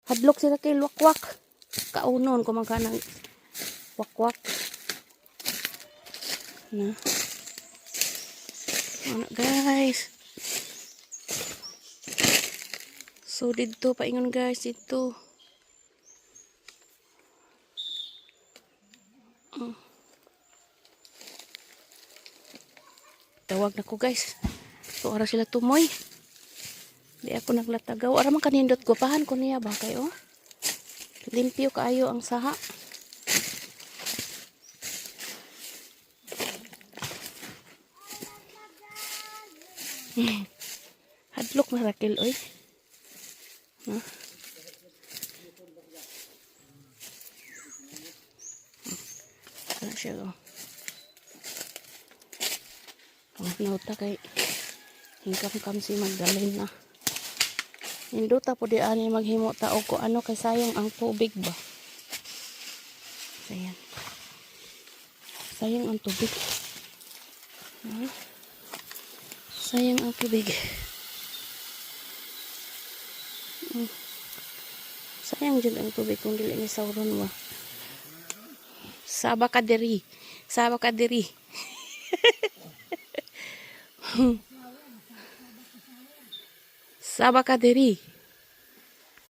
Hadlok sila kay wakwak. Kaunon kumangka ng wakwak. Na. Ano guys? So dito paingon guys dito. Tawag na ko guys. So ara sila tumoy. Di ako naglatagaw. Ara man kanindot ko pahan ko niya ba kayo? Limpyo kaayo ang saha. Hadlok na rakil oy. Huh? Ano siya oh. Ang nauta kay hingkam-kam si Magdalena. Hinduta po di ani maghimo tao ko ano kay sayang ang tubig ba. Sayang. Sayang ang tubig. Huh? Sayang ang tubig. Sayang dyan ang tubig kung dili ni sauron wa. Saba ka diri. Saba ka diri. Saba ka diri.